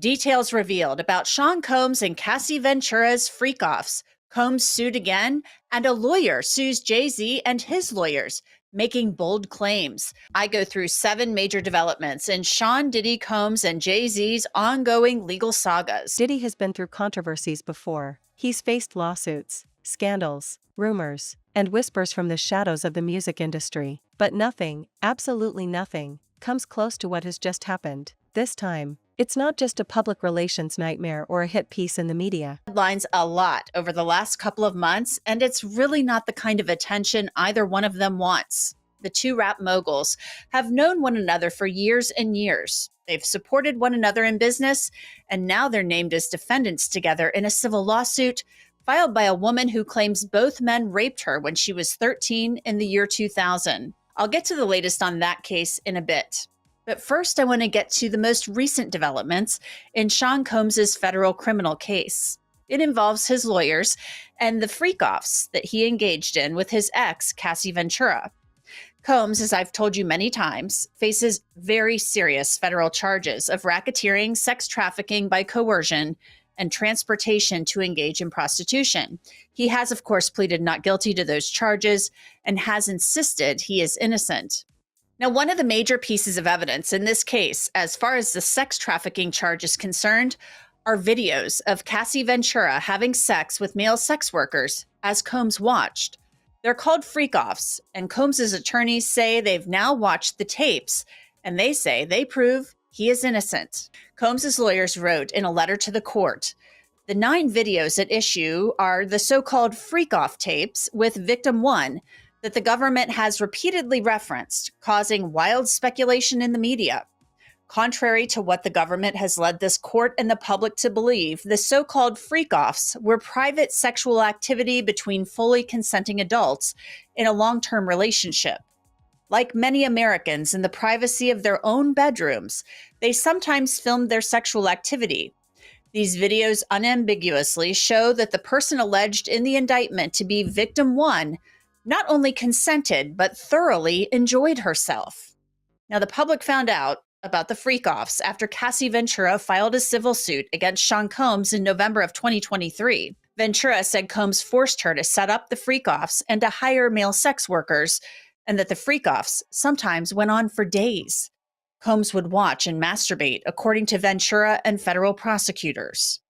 Details revealed about Sean Combs and Cassie Ventura's freak-offs. Combs sued again, and a lawyer sues Jay-Z and his lawyers, making bold claims. I go through 7 major developments in Sean Diddy Combs and Jay-Z's ongoing legal sagas. Diddy has been through controversies before. He's faced lawsuits, scandals, rumors, and whispers from the shadows of the music industry. But nothing, absolutely nothing, comes close to what has just happened. This time, it's not just a public relations nightmare or a hit piece in the media. Headlines a lot over the last couple of months, and it's really not the kind of attention either one of them wants. The two rap moguls have known one another for years and years. They've supported one another in business, and now they're named as defendants together in a civil lawsuit filed by a woman who claims both men raped her when she was 13 in the year 2000. I'll get to the latest on that case in a bit. But first, I want to get to the most recent developments in Sean Combs' federal criminal case. It involves his lawyers and the freak-offs that he engaged in with his ex, Cassie Ventura. Combs, as I've told you many times, faces very serious federal charges of racketeering, sex trafficking by coercion, and transportation to engage in prostitution. He has, of course, pleaded not guilty to those charges and has insisted he is innocent. Now, one of the major pieces of evidence in this case, as far as the sex trafficking charge is concerned, are videos of Cassie Ventura having sex with male sex workers as Combs watched. They're called freak-offs, and Combs' attorneys say they've now watched the tapes, and they say they prove he is innocent. Combs' lawyers wrote in a letter to the court, the 9 videos at issue are the so-called freak-off tapes with victim 1, that the government has repeatedly referenced, causing wild speculation in the media. Contrary to what the government has led this court and the public to believe, the so-called freak-offs were private sexual activity between fully consenting adults in a long-term relationship. Like many Americans in the privacy of their own bedrooms, they sometimes filmed their sexual activity. These videos unambiguously show that the person alleged in the indictment to be victim 1 not only consented, but thoroughly enjoyed herself. Now, the public found out about the freak-offs after Cassie Ventura filed a civil suit against Sean Combs in November of 2023. Ventura said Combs forced her to set up the freak-offs and to hire male sex workers, and that the freak-offs sometimes went on for days. Combs would watch and masturbate, according to Ventura and federal prosecutors.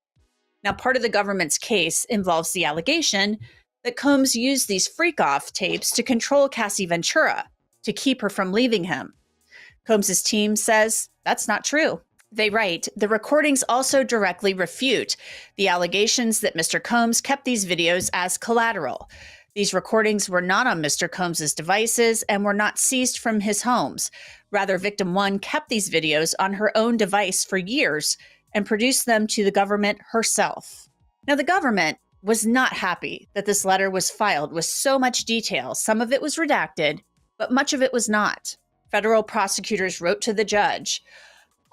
Now, part of the government's case involves the allegation that Combs used these freak-off tapes to control Cassie Ventura, to keep her from leaving him. Combs' team says that's not true. They write, the recordings also directly refute the allegations that Mr. Combs kept these videos as collateral. These recordings were not on Mr. Combs' devices and were not seized from his homes. Rather, victim 1 kept these videos on her own device for years and produced them to the government herself. Now, the government was not happy that this letter was filed with so much detail. Some of it was redacted, but much of it was not. Federal prosecutors wrote to the judge,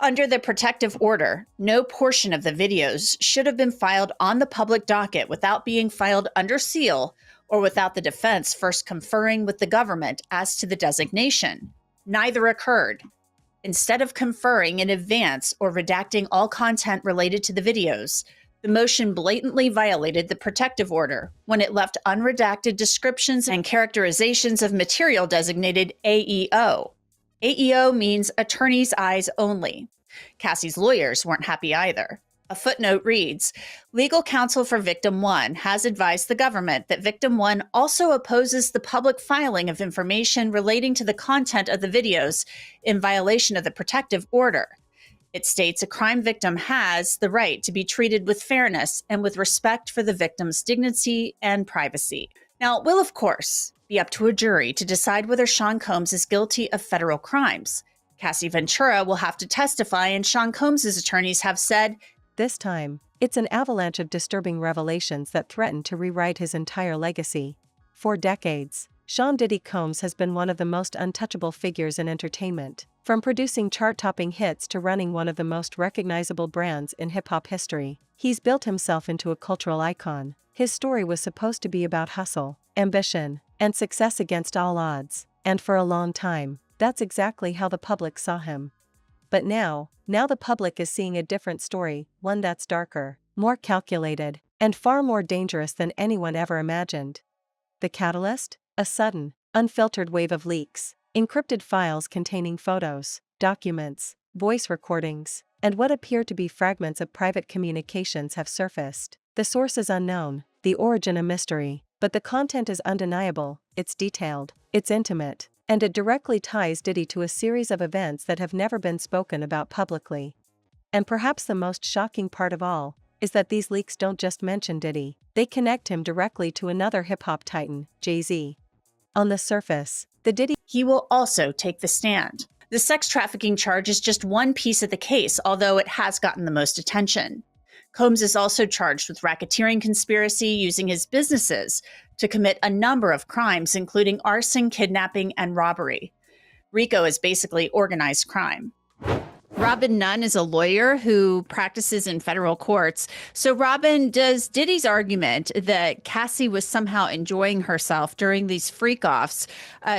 under the protective order, no portion of the videos should have been filed on the public docket without being filed under seal or without the defense first conferring with the government as to the designation. Neither occurred. Instead of conferring in advance or redacting all content related to the videos, the motion blatantly violated the protective order when it left unredacted descriptions and characterizations of material designated AEO. AEO means attorney's eyes only. Cassie's lawyers weren't happy either. A footnote reads, legal counsel for victim 1 has advised the government that victim 1 also opposes the public filing of information relating to the content of the videos in violation of the protective order. It states a crime victim has the right to be treated with fairness and with respect for the victim's dignity and privacy. Now, it will, of course, be up to a jury to decide whether Sean Combs is guilty of federal crimes. Cassie Ventura will have to testify, and Sean Combs' attorneys have said, this time, it's an avalanche of disturbing revelations that threaten to rewrite his entire legacy. For decades, Sean Diddy Combs has been one of the most untouchable figures in entertainment, from producing chart-topping hits to running one of the most recognizable brands in hip-hop history. He's built himself into a cultural icon. His story was supposed to be about hustle, ambition, and success against all odds, and for a long time, that's exactly how the public saw him. But now the public is seeing a different story, one that's darker, more calculated, and far more dangerous than anyone ever imagined. The catalyst? A sudden, unfiltered wave of leaks, encrypted files containing photos, documents, voice recordings, and what appear to be fragments of private communications have surfaced. The source is unknown, the origin a mystery, but the content is undeniable, it's detailed, it's intimate, and it directly ties Diddy to a series of events that have never been spoken about publicly. And perhaps the most shocking part of all is that these leaks don't just mention Diddy, they connect him directly to another hip-hop titan, Jay-Z. On the surface, the Diddy He will also take the stand. The sex trafficking charge is just one piece of the case, although it has gotten the most attention. Combs is also charged with racketeering conspiracy using his businesses to commit a number of crimes, including arson, kidnapping, and robbery. RICO is basically organized crime. Robin Nunn is a lawyer who practices in federal courts. So, Robin, does Diddy's argument that Cassie was somehow enjoying herself during these freak-offs,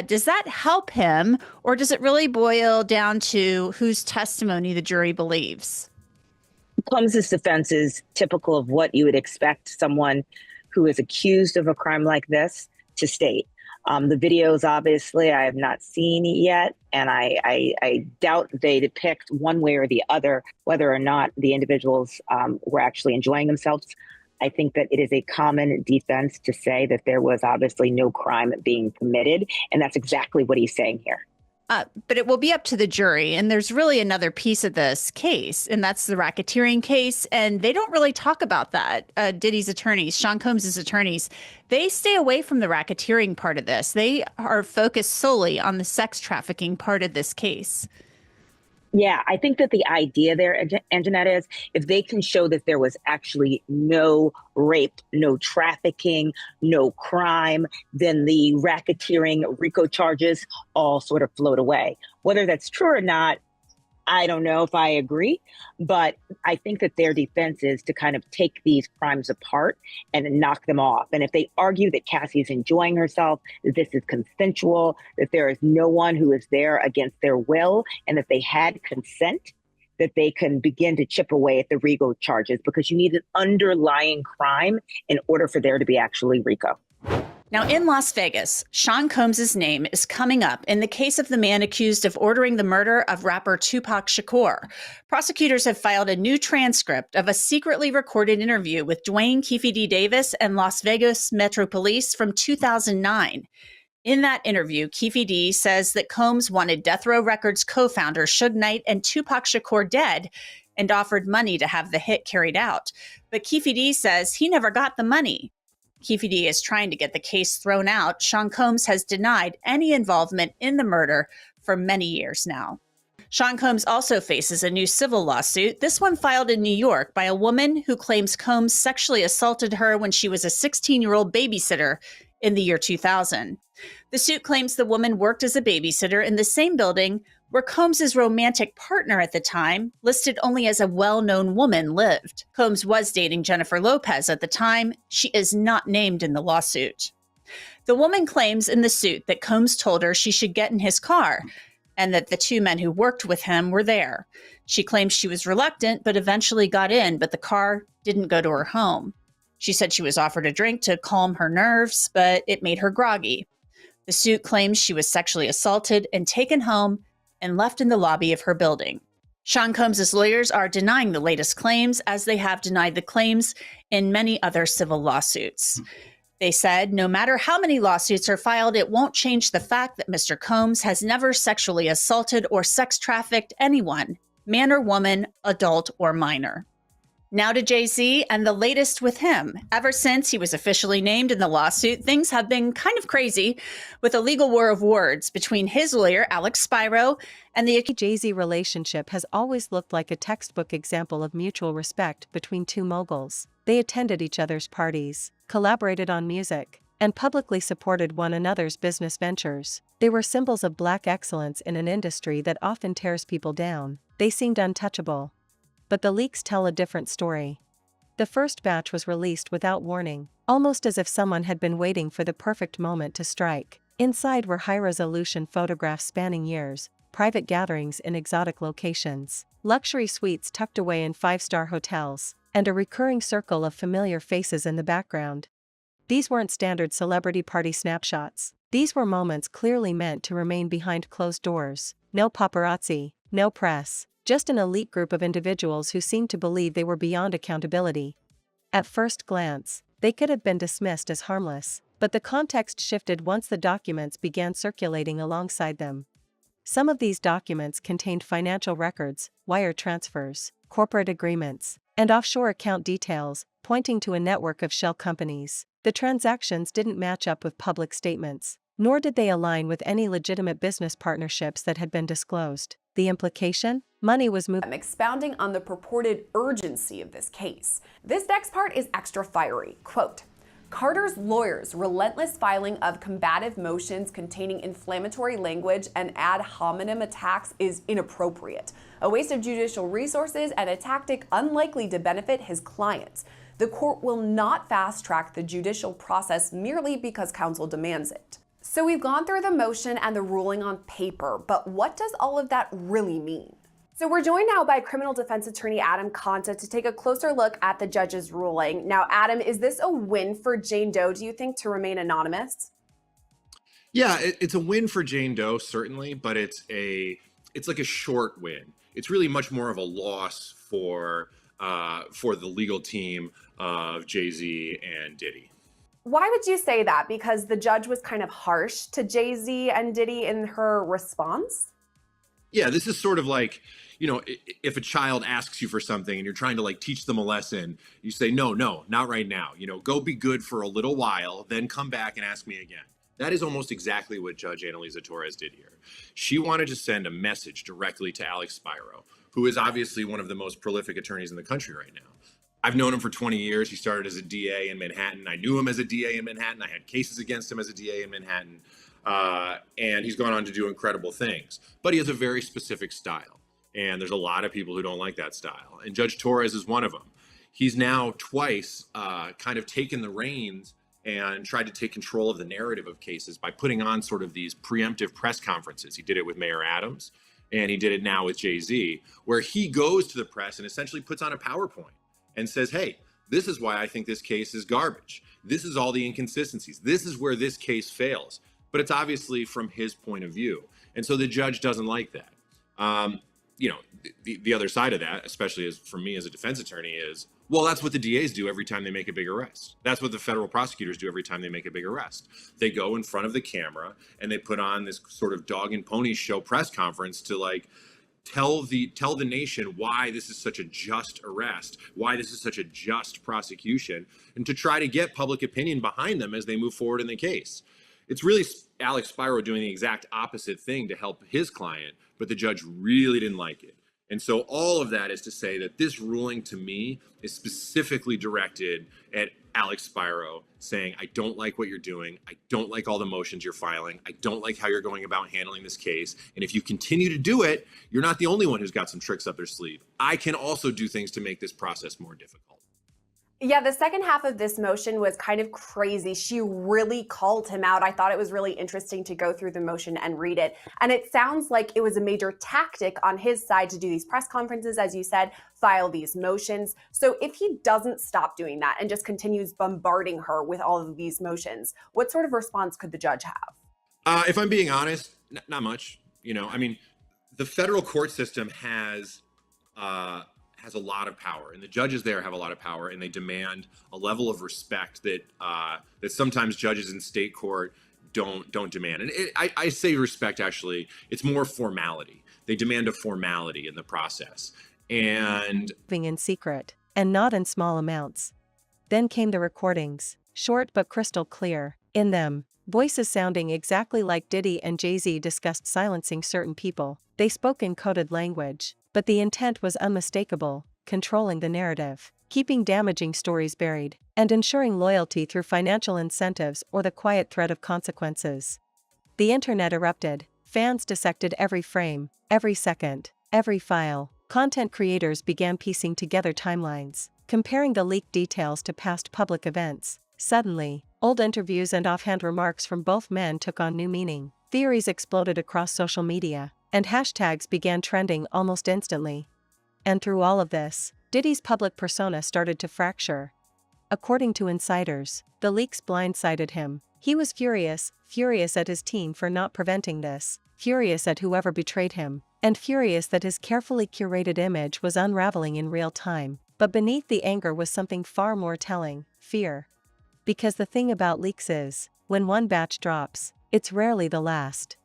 does that help him, or does it really boil down to whose testimony the jury believes? Combs' defense is typical of what you would expect someone who is accused of a crime like this to state. The videos, obviously, I have not seen yet, and I doubt they depict one way or the other whether or not the individuals were actually enjoying themselves. I think that it is a common defense to say that there was obviously no crime being committed, and that's exactly what he's saying here. But it will be up to the jury. And there's really another piece of this case, and that's the racketeering case. And they don't really talk about that. Diddy's attorneys, Sean Combs' attorneys, they stay away from the racketeering part of this. They are focused solely on the sex trafficking part of this case. Yeah, I think that the idea there, Anjanette, is if they can show that there was actually no rape, no trafficking, no crime, then the racketeering RICO charges all sort of float away. Whether that's true or not, I don't know if I agree, but I think that their defense is to kind of take these crimes apart and knock them off. And if they argue that Cassie is enjoying herself, that this is consensual, that there is no one who is there against their will, and that they had consent, that they can begin to chip away at the RICO charges, because you need an underlying crime in order for there to be actually RICO. Now, in Las Vegas, Sean Combs' name is coming up in the case of the man accused of ordering the murder of rapper Tupac Shakur. Prosecutors have filed a new transcript of a secretly recorded interview with Dwayne Keefe D. Davis and Las Vegas Metro Police from 2009. In that interview, Keefe D says that Combs wanted Death Row Records co-founder Suge Knight and Tupac Shakur dead and offered money to have the hit carried out. But Keefe D says he never got the money. Keefe D is trying to get the case thrown out. Sean Combs has denied any involvement in the murder for many years now. Sean Combs also faces a new civil lawsuit, this one filed in New York by a woman who claims Combs sexually assaulted her when she was a 16-year-old babysitter in the year 2000. The suit claims the woman worked as a babysitter in the same building where Combs' romantic partner at the time, listed only as a well-known woman, lived. Combs was dating Jennifer Lopez at the time. She is not named in the lawsuit. The woman claims in the suit that Combs told her she should get in his car and that the two men who worked with him were there. She claims she was reluctant, but eventually got in, but the car didn't go to her home. She said she was offered a drink to calm her nerves, but it made her groggy. The suit claims she was sexually assaulted and taken home and left in the lobby of her building. Sean Combs' lawyers are denying the latest claims, as they have denied the claims in many other civil lawsuits. They said no matter how many lawsuits are filed, it won't change the fact that Mr. Combs has never sexually assaulted or sex trafficked anyone, man or woman, adult or minor. Now to Jay-Z and the latest with him. Ever since he was officially named in the lawsuit, things have been kind of crazy, with a legal war of words between his lawyer, Alex Spiro, and the Jay-Z relationship has always looked like a textbook example of mutual respect between two moguls. They attended each other's parties, collaborated on music, and publicly supported one another's business ventures. They were symbols of black excellence in an industry that often tears people down. They seemed untouchable. But the leaks tell a different story. The first batch was released without warning, almost as if someone had been waiting for the perfect moment to strike. Inside were high-resolution photographs spanning years, private gatherings in exotic locations, luxury suites tucked away in five-star hotels, and a recurring circle of familiar faces in the background. These weren't standard celebrity party snapshots. These were moments clearly meant to remain behind closed doors. No paparazzi, no press, just an elite group of individuals who seemed to believe they were beyond accountability. At first glance, they could have been dismissed as harmless, but the context shifted once the documents began circulating alongside them. Some of these documents contained financial records, wire transfers, corporate agreements, and offshore account details, pointing to a network of shell companies. The transactions didn't match up with public statements, nor did they align with any legitimate business partnerships that had been disclosed. The implication? Money was moved. I'm expounding on the purported urgency of this case. This next part is extra fiery. Quote, Carter's lawyers' relentless filing of combative motions containing inflammatory language and ad hominem attacks is inappropriate, a waste of judicial resources and a tactic unlikely to benefit his clients. The court will not fast-track the judicial process merely because counsel demands it. So we've gone through the motion and the ruling on paper, but what does all of that really mean? So we're joined now by criminal defense attorney Adam Conta to take a closer look at the judge's ruling. Now, Adam, is this a win for Jane Doe, do you think, to remain anonymous? Yeah, it's a win for Jane Doe, certainly, but it's like a short win. It's really much more of a loss for the legal team of Jay-Z and Diddy. Why would you say that? Because the judge was kind of harsh to Jay-Z and Diddy in her response? Yeah, this is sort of like, if a child asks you for something and you're trying to teach them a lesson, you say, no, not right now. Go be good for a little while, then come back and ask me again. That is almost exactly what Judge Annalisa Torres did here. She wanted to send a message directly to Alex Spiro, who is obviously one of the most prolific attorneys in the country right now. I've known him for 20 years. He started as a DA in Manhattan. I knew him as a DA in Manhattan. I had cases against him as a DA in Manhattan. And he's gone on to do incredible things. But he has a very specific style. And there's a lot of people who don't like that style. And Judge Torres is one of them. He's now twice kind of taken the reins and tried to take control of the narrative of cases by putting on sort of these preemptive press conferences. He did it with Mayor Adams, and he did it now with Jay-Z, where he goes to the press and essentially puts on a PowerPoint and says, hey, this is why I think this case is garbage. This is all the inconsistencies. This is where this case fails. But it's obviously from his point of view. And so the judge doesn't like that. The other side of that, especially for me as a defense attorney, is, well, that's what the DAs do every time they make a big arrest. That's what the federal prosecutors do every time they make a big arrest. They go in front of the camera and they put on this sort of dog and pony show press conference to tell the nation why this is such a just arrest, why this is such a just prosecution, and to try to get public opinion behind them as they move forward in the case. It's really Alex Spiro doing the exact opposite thing to help his client, but the judge really didn't like it. And so all of that is to say that this ruling to me is specifically directed at Alex Spiro, saying, I don't like what you're doing. I don't like all the motions you're filing. I don't like how you're going about handling this case. And if you continue to do it, you're not the only one who's got some tricks up their sleeve. I can also do things to make this process more difficult. Yeah, the second half of this motion was kind of crazy. She really called him out. I thought it was really interesting to go through the motion and read it. And it sounds like it was a major tactic on his side to do these press conferences, as you said, file these motions. So if he doesn't stop doing that and just continues bombarding her with all of these motions, what sort of response could the judge have? If I'm being honest, not much. The federal court system has a lot of power, and the judges there have a lot of power, and they demand a level of respect that sometimes judges in state court don't demand. And I say respect, actually, it's more formality. They demand a formality in the process. And in secret, and not in small amounts. Then came the recordings, short but crystal clear. In them, voices sounding exactly like Diddy and Jay-Z discussed silencing certain people. They spoke in coded language, but the intent was unmistakable, controlling the narrative, keeping damaging stories buried, and ensuring loyalty through financial incentives or the quiet threat of consequences. The internet erupted. Fans dissected every frame, every second, every file. Content creators began piecing together timelines, comparing the leaked details to past public events. Suddenly, old interviews and offhand remarks from both men took on new meaning. Theories exploded across social media. and hashtags began trending almost instantly. And through all of this, Diddy's public persona started to fracture. According to insiders, the leaks blindsided him. He was furious at his team for not preventing this, furious at whoever betrayed him, and furious that his carefully curated image was unraveling in real time. But beneath the anger was something far more telling: fear. Because the thing about leaks is, when one batch drops, it's rarely the last.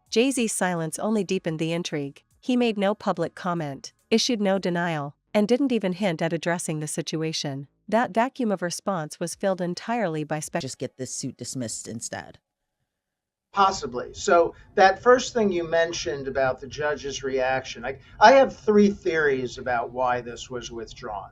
Jay-Z's silence only deepened the intrigue. He made no public comment, issued no denial, and didn't even hint at addressing the situation. That vacuum of response was filled entirely by Just get this suit dismissed instead. Possibly. So that first thing you mentioned about the judge's reaction, I have three theories about why this was withdrawn.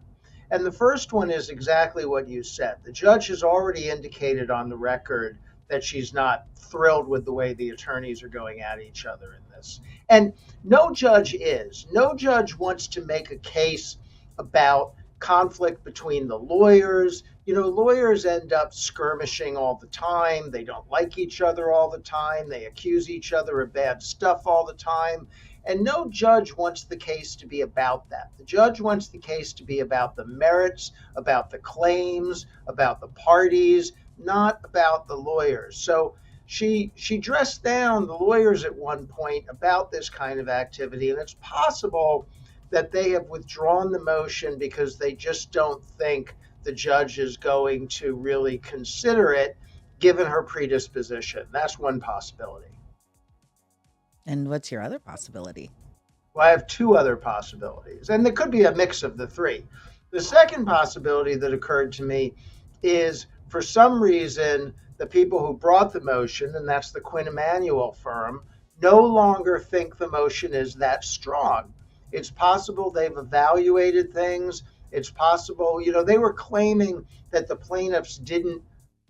And the first one is exactly what you said. The judge has already indicated on the record that she's not thrilled with the way the attorneys are going at each other in this. And no judge is. No judge wants to make a case about conflict between the lawyers. You know, lawyers end up skirmishing all the time. They don't like each other all the time. They accuse each other of bad stuff all the time. And no judge wants the case to be about that. The judge wants the case to be about the merits, about the claims, about the parties, not about the lawyers. So she dressed down the lawyers at one point about this kind of activity, and it's possible that they have withdrawn the motion because they just don't think the judge is going to really consider it, given her predisposition. That's one possibility. And what's your other possibility? Well, I have two other possibilities, and there could be a mix of the three. The second possibility that occurred to me is, for some reason, the people who brought the motion, and that's the Quinn Emanuel firm, no longer think the motion is that strong. It's possible they've evaluated things. It's possible, you know, they were claiming that the plaintiffs didn't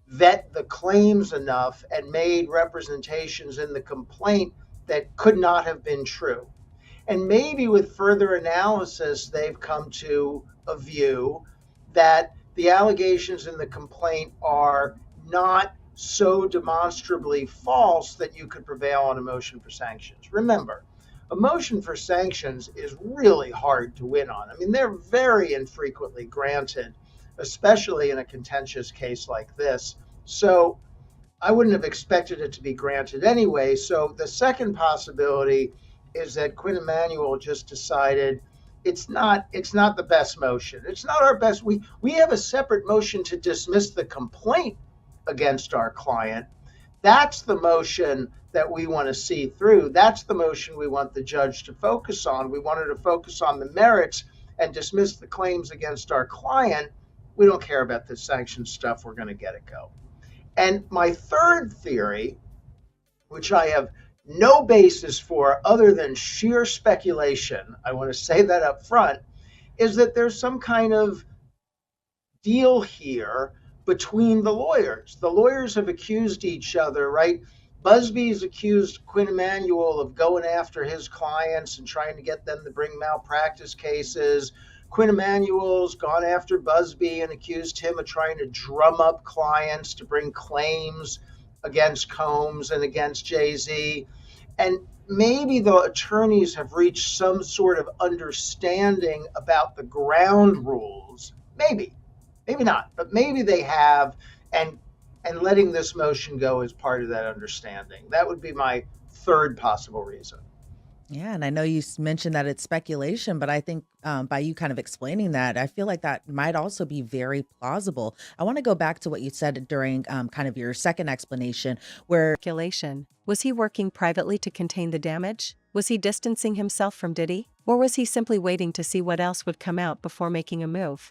vet the claims enough and made representations in the complaint that could not have been true. And maybe with further analysis, they've come to a view that the allegations in the complaint are not so demonstrably false that you could prevail on a motion for sanctions. Remember, a motion for sanctions is really hard to win on. I mean, they're very infrequently granted, especially in a contentious case like this. So I wouldn't have expected it to be granted anyway. So the second possibility is that Quinn Emanuel just decided it's not the best motion. It's not our best. We have a separate motion to dismiss the complaint against our client. That's the motion that we want to see through. That's the motion we want the judge to focus on. We want her to focus on the merits and dismiss the claims against our client. We don't care about the sanctions stuff. We're going to get it go. And my third theory, which I have no basis for other than sheer speculation, I want to say that up front, is that there's some kind of deal here between the lawyers. The lawyers have accused each other, right? Busby's accused Quinn Emanuel of going after his clients and trying to get them to bring malpractice cases. Quinn Emanuel's gone after Busby and accused him of trying to drum up clients to bring claims against Combs and against Jay-Z. And maybe the attorneys have reached some sort of understanding about the ground rules. Maybe not, but maybe they have, and letting this motion go is part of that understanding. That would be my third possible reason. Yeah, and I know you mentioned that it's speculation, but I think by you kind of explaining that, I feel like that might also be very plausible. I want to go back to what you said during kind of your second explanation, where speculation. Was he working privately to contain the damage? Was he distancing himself from Diddy? Or was he simply waiting to see what else would come out before making a move?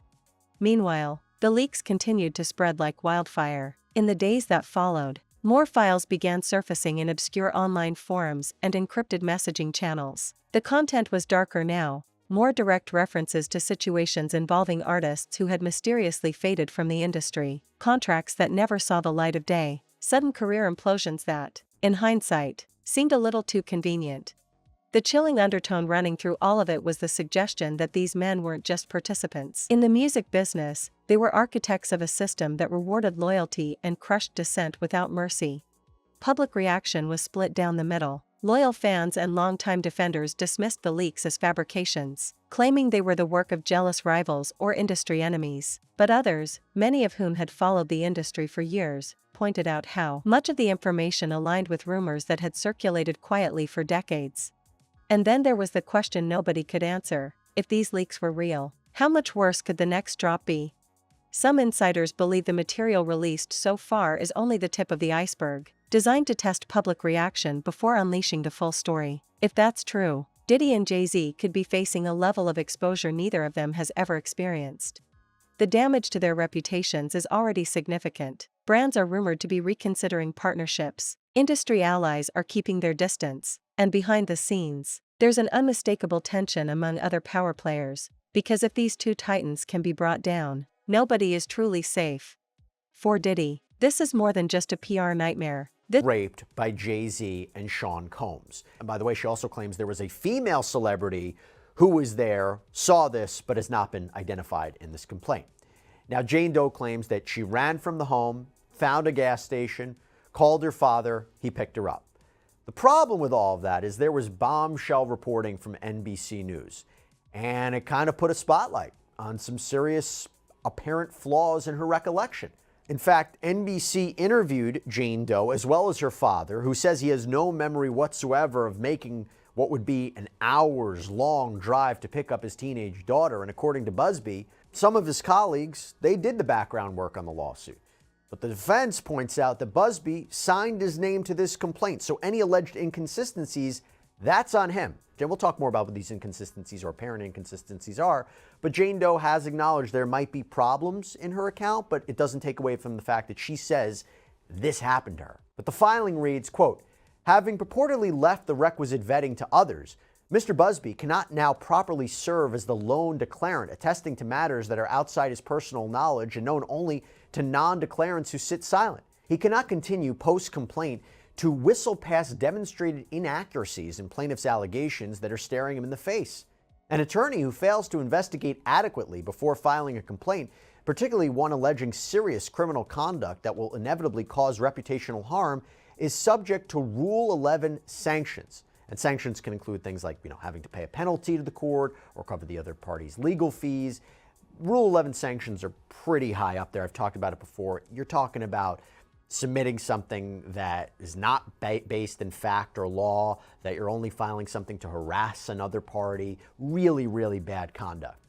Meanwhile, the leaks continued to spread like wildfire. In the days that followed, more files began surfacing in obscure online forums and encrypted messaging channels. The content was darker now, more direct references to situations involving artists who had mysteriously faded from the industry, contracts that never saw the light of day, sudden career implosions that, in hindsight, seemed a little too convenient. The chilling undertone running through all of it was the suggestion that these men weren't just participants in the music business, they were architects of a system that rewarded loyalty and crushed dissent without mercy. Public reaction was split down the middle. Loyal fans and longtime defenders dismissed the leaks as fabrications, claiming they were the work of jealous rivals or industry enemies. But others, many of whom had followed the industry for years, pointed out how much of the information aligned with rumors that had circulated quietly for decades. And then there was the question nobody could answer: if these leaks were real, how much worse could the next drop be? Some insiders believe the material released so far is only the tip of the iceberg, designed to test public reaction before unleashing the full story. If that's true, Diddy and Jay-Z could be facing a level of exposure neither of them has ever experienced. The damage to their reputations is already significant. Brands are rumored to be reconsidering partnerships, industry allies are keeping their distance, and behind the scenes, there's an unmistakable tension among other power players, because if these two titans can be brought down, nobody is truly safe. For Diddy, this is more than just a PR nightmare. Raped by Jay-Z and Sean Combs. And by the way, she also claims there was a female celebrity who was there, saw this, but has not been identified in this complaint. Now, Jane Doe claims that she ran from the home, found a gas station, called her father, he picked her up. The problem with all of that is there was bombshell reporting from NBC News, and it kind of put a spotlight on some serious apparent flaws in her recollection. In fact, NBC interviewed Jane Doe as well as her father, who says he has no memory whatsoever of making what would be an hours-long drive to pick up his teenage daughter. And according to Busby, some of his colleagues, they did the background work on the lawsuit. But the defense points out that Busby signed his name to this complaint, so any alleged inconsistencies, that's on him. And we'll talk more about what these inconsistencies or apparent inconsistencies are, but Jane Doe has acknowledged there might be problems in her account, but it doesn't take away from the fact that she says this happened to her. But the filing reads, quote, having purportedly left the requisite vetting to others, Mr. Busby cannot now properly serve as the lone declarant, attesting to matters that are outside his personal knowledge and known only to non-declarants who sit silent. He cannot continue post-complaint to whistle past demonstrated inaccuracies in plaintiff's allegations that are staring him in the face. An attorney who fails to investigate adequately before filing a complaint, particularly one alleging serious criminal conduct that will inevitably cause reputational harm, is subject to Rule 11 sanctions. And sanctions can include things like, having to pay a penalty to the court or cover the other party's legal fees. Rule 11 sanctions are pretty high up there. I've talked about it before. You're talking about submitting something that is not based in fact or law, that you're only filing something to harass another party. Really, really bad conduct.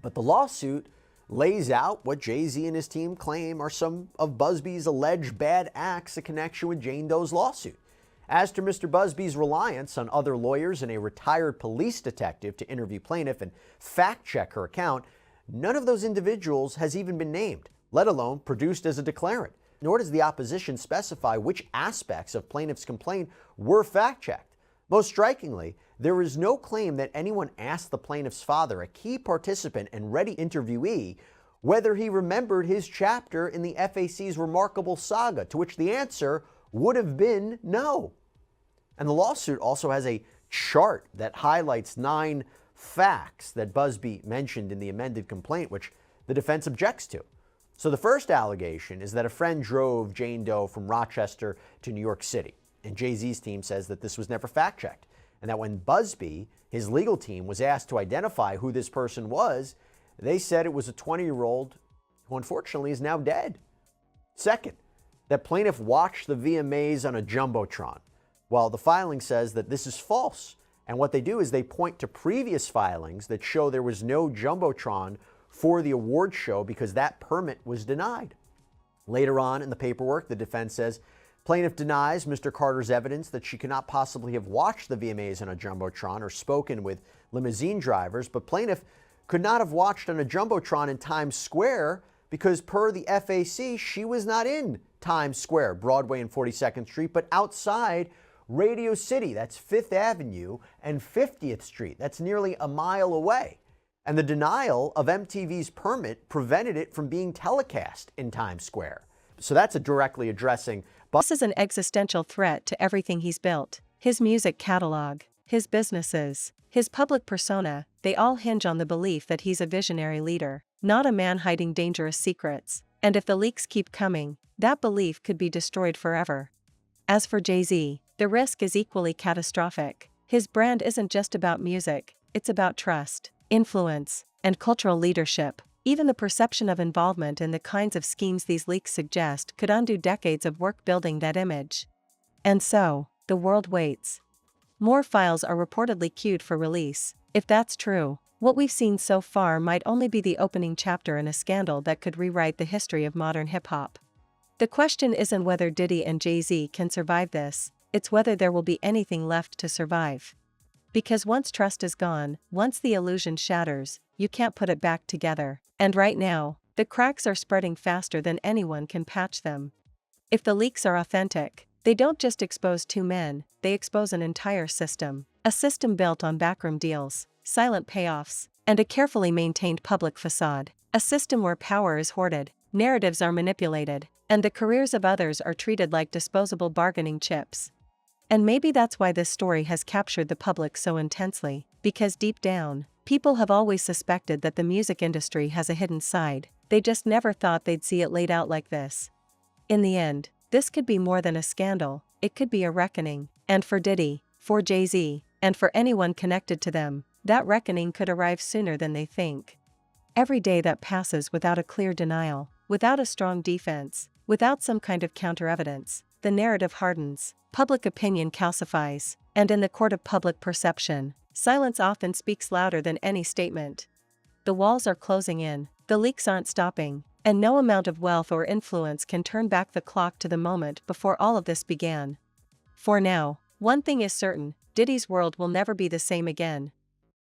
But the lawsuit lays out what Jay-Z and his team claim are some of Busby's alleged bad acts in connection with Jane Doe's lawsuit. As to Mr. Busby's reliance on other lawyers and a retired police detective to interview plaintiff and fact-check her account, none of those individuals has even been named, let alone produced as a declarant. Nor does the opposition specify which aspects of plaintiff's complaint were fact-checked. Most strikingly, there is no claim that anyone asked the plaintiff's father, a key participant and ready interviewee, whether he remembered his chapter in the FAC's remarkable saga, to which the answer would have been no. And the lawsuit also has a chart that highlights 9 facts that Busby mentioned in the amended complaint, which the defense objects to. So the first allegation is that a friend drove Jane Doe from Rochester to New York City. And Jay-Z's team says that this was never fact-checked, and that when Busby, his legal team, was asked to identify who this person was, they said it was a 20-year-old who unfortunately is now dead. Second, that plaintiff watched the VMAs on a Jumbotron. Well, the filing says that this is false. And what they do is they point to previous filings that show there was no Jumbotron for the award show because that permit was denied. Later on in the paperwork, the defense says plaintiff denies Mr. Carter's evidence that she cannot possibly have watched the VMAs on a Jumbotron or spoken with limousine drivers, but plaintiff could not have watched on a Jumbotron in Times Square because per the FAC, she was not in Times Square, Broadway and 42nd Street, but outside Radio City, that's 5th Avenue and 50th Street. That's nearly a mile away. And the denial of MTV's permit prevented it from being telecast in Times Square. So that's directly addressing. This is an existential threat to everything he's built. His music catalog, his businesses, his public persona, they all hinge on the belief that he's a visionary leader, not a man hiding dangerous secrets. And if the leaks keep coming, that belief could be destroyed forever. As for Jay-Z, the risk is equally catastrophic. His brand isn't just about music, it's about trust, influence, and cultural leadership. Even the perception of involvement in the kinds of schemes these leaks suggest could undo decades of work building that image. And so, the world waits. More files are reportedly queued for release. If that's true, what we've seen so far might only be the opening chapter in a scandal that could rewrite the history of modern hip-hop. The question isn't whether Diddy and Jay-Z can survive this, it's whether there will be anything left to survive. Because once trust is gone, once the illusion shatters, you can't put it back together. And right now, the cracks are spreading faster than anyone can patch them. If the leaks are authentic, they don't just expose two men, they expose an entire system. A system built on backroom deals, silent payoffs, and a carefully maintained public facade. A system where power is hoarded, narratives are manipulated, and the careers of others are treated like disposable bargaining chips. And maybe that's why this story has captured the public so intensely, because deep down, people have always suspected that the music industry has a hidden side, they just never thought they'd see it laid out like this. In the end, this could be more than a scandal, it could be a reckoning, and for Diddy, for Jay-Z, and for anyone connected to them, that reckoning could arrive sooner than they think. Every day that passes without a clear denial, without a strong defense, without some kind of counter-evidence, the narrative hardens, public opinion calcifies, and in the court of public perception, silence often speaks louder than any statement. The walls are closing in, the leaks aren't stopping, and no amount of wealth or influence can turn back the clock to the moment before all of this began. For now, one thing is certain, Diddy's world will never be the same again.